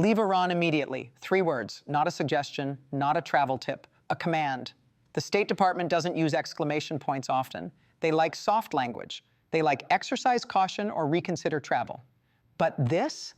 Leave Iran immediately. 3 words, not a suggestion, not a travel tip, a command. The State Department doesn't use exclamation points often. They like soft language. They like exercise caution or reconsider travel. But this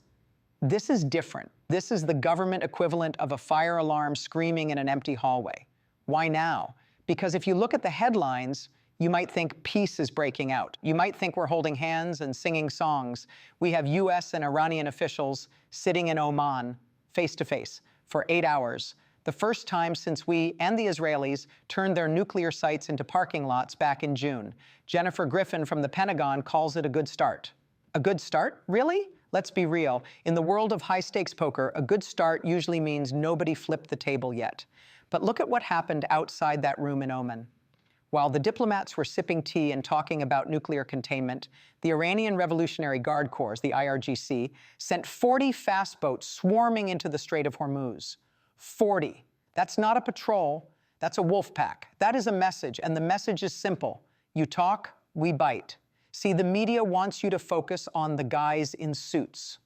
is different. This is the government equivalent of a fire alarm screaming in an empty hallway. Why now? Because if you look at the headlines, you might think peace is breaking out. You might think we're holding hands and singing songs. We have US and Iranian officials sitting in Oman, face to face, for 8 hours. The first time since we and the Israelis turned their nuclear sites into parking lots back in June. Jennifer Griffin from the Pentagon calls it a good start. A good start? Really? Let's be real. In the world of high-stakes poker, a good start usually means nobody flipped the table yet. But look at what happened outside that room in Oman. While the diplomats were sipping tea and talking about nuclear containment, the Iranian Revolutionary Guard Corps, the IRGC, sent 40 fast boats swarming into the Strait of Hormuz. 40. That's not a patrol, that's a wolf pack. That is a message, and the message is simple. You talk, we bite. See, the media wants you to focus on the guys in suits.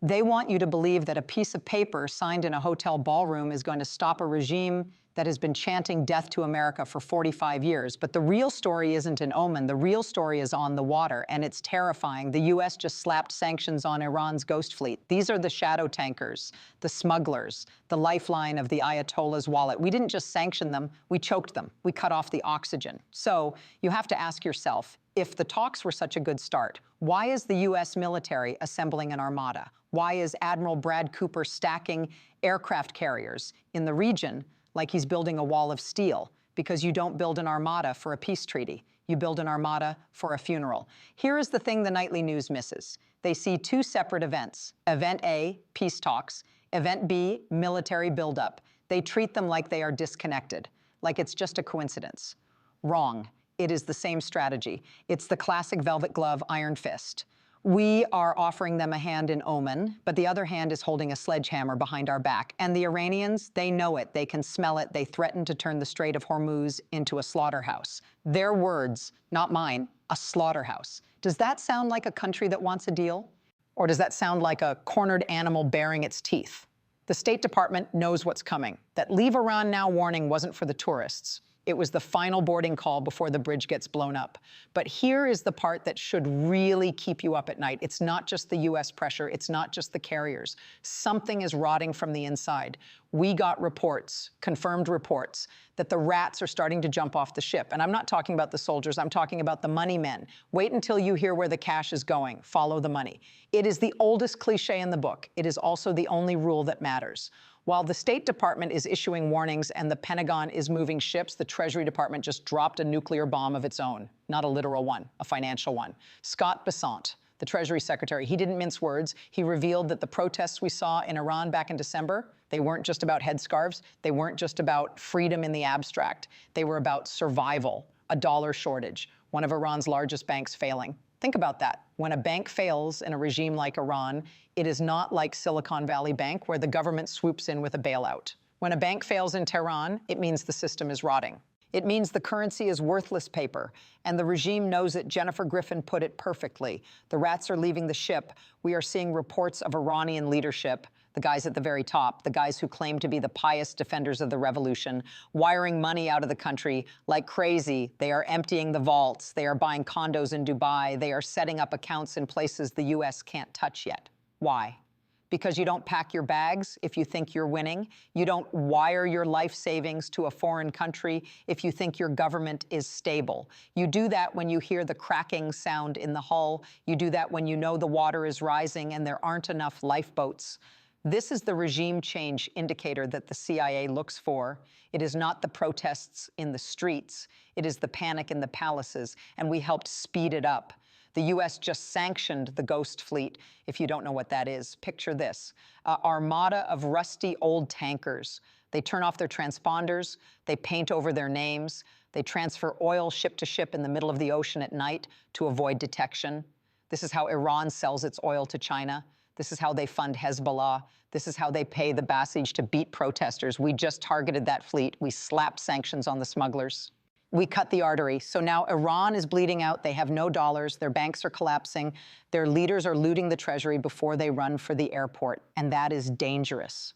They want you to believe that a piece of paper signed in a hotel ballroom is going to stop a regime that has been chanting death to America for 45 years. But the real story isn't in Oman. The real story is on the water, and it's terrifying. The U.S. just slapped sanctions on Iran's ghost fleet. These are the shadow tankers, the smugglers, the lifeline of the Ayatollah's wallet. We didn't just sanction them, we choked them. We cut off the oxygen. So you have to ask yourself, if the talks were such a good start, why is the U.S. military assembling an armada? Why is Admiral Brad Cooper stacking aircraft carriers in the region like he's building a wall of steel? Because you don't build an armada for a peace treaty. You build an armada for a funeral. Here is the thing the nightly news misses. They see 2 separate events. Event A, peace talks. Event B, military buildup. They treat them like they are disconnected, like it's just a coincidence. Wrong. It is the same strategy. It's the classic velvet glove iron fist. We are offering them a hand in Oman, but the other hand is holding a sledgehammer behind our back. And the Iranians, they know it. They can smell it. They threaten to turn the Strait of Hormuz into a slaughterhouse. Their words, not mine, a slaughterhouse. Does that sound like a country that wants a deal? Or does that sound like a cornered animal baring its teeth? The State Department knows what's coming. That Leave Iran Now warning wasn't for the tourists. It was the final boarding call before the bridge gets blown up. But here is the part that should really keep you up at night. It's not just the U.S. pressure. It's not just the carriers. Something is rotting from the inside. We got reports, confirmed reports, that the rats are starting to jump off the ship. And I'm not talking about the soldiers. I'm talking about the money men. Wait until you hear where the cash is going. Follow the money. It is the oldest cliche in the book. It is also the only rule that matters. While the State Department is issuing warnings and the Pentagon is moving ships, the Treasury Department just dropped a nuclear bomb of its own. Not a literal one, a financial one. Scott Bessent, the Treasury Secretary, he didn't mince words. He revealed that the protests we saw in Iran back in December, they weren't just about headscarves. They weren't just about freedom in the abstract. They were about survival, a dollar shortage, one of Iran's largest banks failing. Think about that. When a bank fails in a regime like Iran, it is not like Silicon Valley Bank, where the government swoops in with a bailout. When a bank fails in Tehran, it means the system is rotting. It means the currency is worthless paper, and the regime knows it. Jennifer Griffin put it perfectly. The rats are leaving the ship. We are seeing reports of Iranian leadership, the guys at the very top, the guys who claim to be the pious defenders of the revolution, wiring money out of the country like crazy. They are emptying the vaults. They are buying condos in Dubai. They are setting up accounts in places the U.S. can't touch yet. Why? Because you don't pack your bags if you think you're winning. You don't wire your life savings to a foreign country if you think your government is stable. You do that when you hear the cracking sound in the hull. You do that when you know the water is rising and there aren't enough lifeboats. This is the regime change indicator that the CIA looks for. It is not the protests in the streets. It is the panic in the palaces, and we helped speed it up. The U.S. just sanctioned the Ghost Fleet. If you don't know what that is, picture this. Armada of rusty old tankers. They turn off their transponders. They paint over their names. They transfer oil ship to ship in the middle of the ocean at night to avoid detection. This is how Iran sells its oil to China. This is how they fund Hezbollah. This is how they pay the Basij to beat protesters. We just targeted that fleet. We slapped sanctions on the smugglers. We cut the artery. So now Iran is bleeding out. They have no dollars. Their banks are collapsing. Their leaders are looting the treasury before they run for the airport. And that is dangerous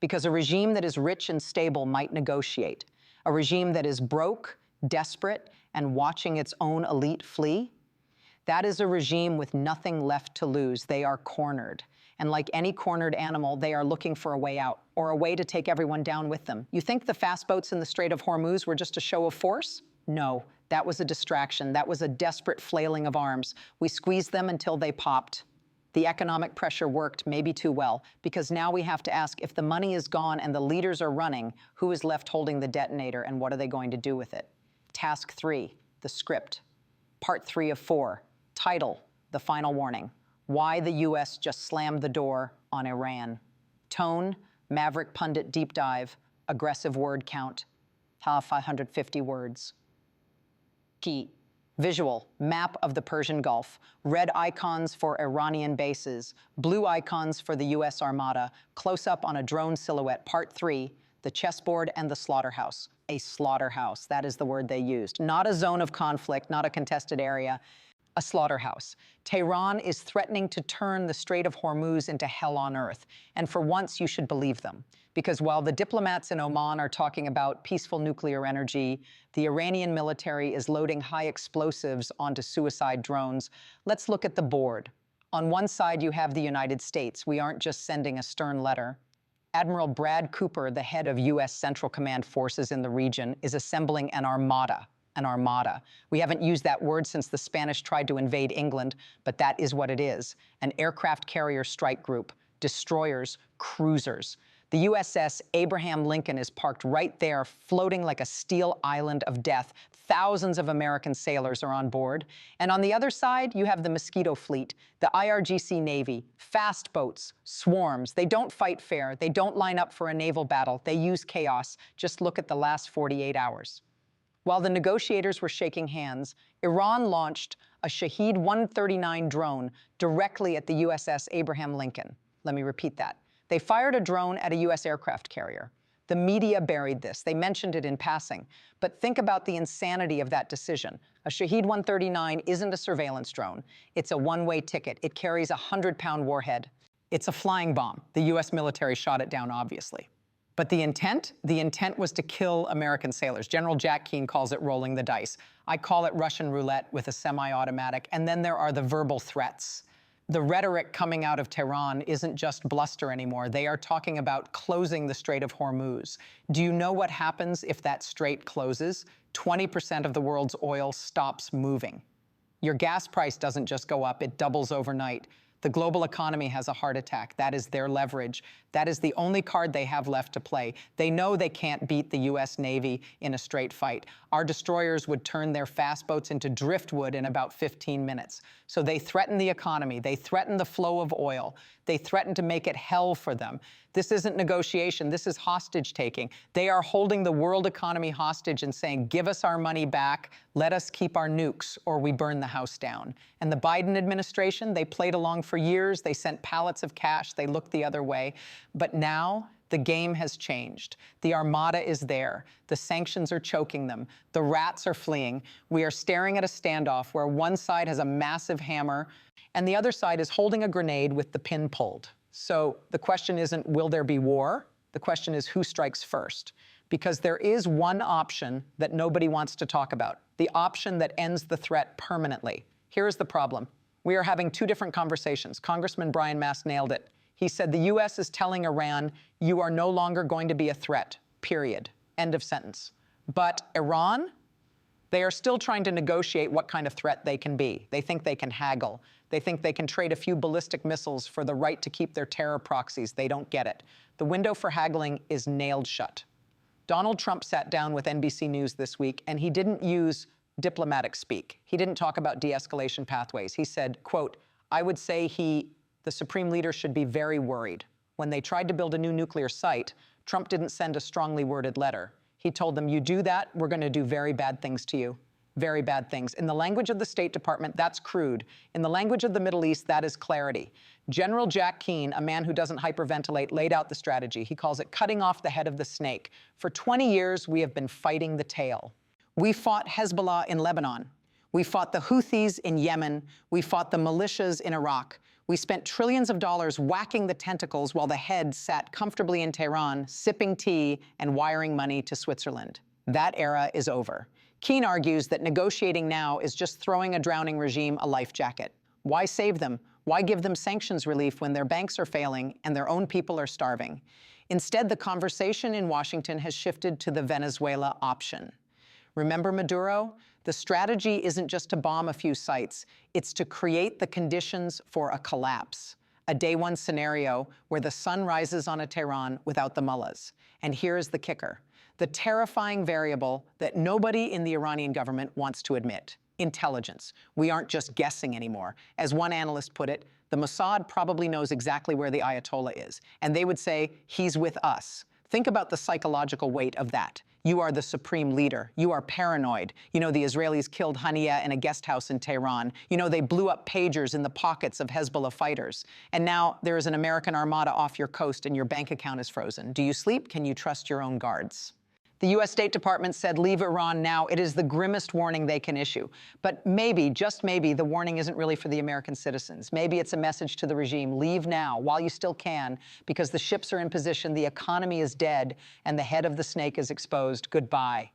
because a regime that is rich and stable might negotiate. A regime that is broke, desperate, and watching its own elite flee, that is a regime with nothing left to lose. They are cornered. And like any cornered animal, they are looking for a way out or a way to take everyone down with them. You think the fast boats in the Strait of Hormuz were just a show of force? No, that was a distraction. That was a desperate flailing of arms. We squeezed them until they popped. The economic pressure worked maybe too well, because now we have to ask, if the money is gone and the leaders are running, who is left holding the detonator and what are they going to do with it? Task 3, the script. Part 3 of 4, title, the final warning. Why the U.S. just slammed the door on Iran. Tone, Maverick Pundit deep dive, aggressive word count, 550 words. Key. Visual, map of the Persian Gulf, red icons for Iranian bases, blue icons for the U.S. Armada, close-up on a drone silhouette. Part 3, the chessboard and the slaughterhouse. A slaughterhouse, that is the word they used. Not a zone of conflict, not a contested area, a slaughterhouse. Tehran is threatening to turn the Strait of Hormuz into hell on earth. And for once, you should believe them. Because while the diplomats in Oman are talking about peaceful nuclear energy, the Iranian military is loading high explosives onto suicide drones. Let's look at the board. On one side, you have the United States. We aren't just sending a stern letter. Admiral Brad Cooper, the head of U.S. Central Command forces in the region, is assembling an armada. An armada. We haven't used that word since the Spanish tried to invade England, but that is what it is. An aircraft carrier strike group, destroyers, cruisers. The USS Abraham Lincoln is parked right there, floating like a steel island of death. Thousands of American sailors are on board. And on the other side, you have the Mosquito Fleet, the IRGC Navy, fast boats, swarms. They don't fight fair. They don't line up for a naval battle. They use chaos. Just look at the last 48 hours. While the negotiators were shaking hands, Iran launched a Shahed 139 drone directly at the USS Abraham Lincoln. Let me repeat that. They fired a drone at a U.S. aircraft carrier. The media buried this. They mentioned it in passing. But think about the insanity of that decision. A Shahed 139 isn't a surveillance drone. It's a one-way ticket. It carries a 100-pound warhead. It's a flying bomb. The U.S. military shot it down, obviously. But the intent was to kill American sailors. General Jack Keane calls it rolling the dice. I call it Russian roulette with a semi-automatic. And then there are the verbal threats. The rhetoric coming out of Tehran isn't just bluster anymore. They are talking about closing the Strait of Hormuz. Do you know what happens if that strait closes? 20% of the world's oil stops moving. Your gas price doesn't just go up, it doubles overnight. The global economy has a heart attack. That is their leverage. That is the only card they have left to play. They know they can't beat the U.S. Navy in a straight fight. Our destroyers would turn their fast boats into driftwood in about 15 minutes. So they threaten the economy. They threaten the flow of oil. They threaten to make it hell for them. This isn't negotiation. This is hostage-taking. They are holding the world economy hostage and saying, give us our money back, let us keep our nukes, or we burn the house down. And the Biden administration, they played along for years. They sent pallets of cash. They looked the other way. But now the game has changed. The armada is there. The sanctions are choking them. The rats are fleeing. We are staring at a standoff where one side has a massive hammer and the other side is holding a grenade with the pin pulled. So the question isn't, will there be war? The question is, who strikes first? Because there is one option that nobody wants to talk about, the option that ends the threat permanently. Here is the problem. We are having two different conversations. Congressman Brian Mast nailed it. He said the U.S. is telling Iran, you are no longer going to be a threat, period. End of sentence. But Iran, they are still trying to negotiate what kind of threat they can be. They think they can haggle. They think they can trade a few ballistic missiles for the right to keep their terror proxies. They don't get it. The window for haggling is nailed shut. Donald Trump sat down with NBC News this week, and he didn't use diplomatic speak. He didn't talk about de-escalation pathways. He said, quote, I would say the supreme leader should be very worried. When they tried to build a new nuclear site, Trump didn't send a strongly worded letter. He told them, you do that, we're going to do very bad things to you. Very bad things. In the language of the State Department, that's crude. In the language of the Middle East, that is clarity. General Jack Keane, a man who doesn't hyperventilate, laid out the strategy. He calls it cutting off the head of the snake. For 20 years, we have been fighting the tail. We fought Hezbollah in Lebanon. We fought the Houthis in Yemen. We fought the militias in Iraq. We spent trillions of dollars whacking the tentacles while the head sat comfortably in Tehran, sipping tea and wiring money to Switzerland. That era is over. Keane argues that negotiating now is just throwing a drowning regime a life jacket. Why save them? Why give them sanctions relief when their banks are failing and their own people are starving? Instead, the conversation in Washington has shifted to the Venezuela option. Remember Maduro? The strategy isn't just to bomb a few sites, it's to create the conditions for a collapse. A day one scenario where the sun rises on a Tehran without the mullahs. And here is the kicker, the terrifying variable that nobody in the Iranian government wants to admit. Intelligence. We aren't just guessing anymore. As one analyst put it, the Mossad probably knows exactly where the Ayatollah is, and they would say, he's with us. Think about the psychological weight of that. You are the supreme leader. You are paranoid. You know, the Israelis killed Haniya in a guest house in Tehran. You know, they blew up pagers in the pockets of Hezbollah fighters. And now there is an American armada off your coast and your bank account is frozen. Do you sleep? Can you trust your own guards? The U.S. State Department said, leave Iran now. It is the grimmest warning they can issue. But maybe, just maybe, the warning isn't really for the American citizens. Maybe it's a message to the regime, leave now, while you still can, because the ships are in position, the economy is dead, and the head of the snake is exposed. Goodbye.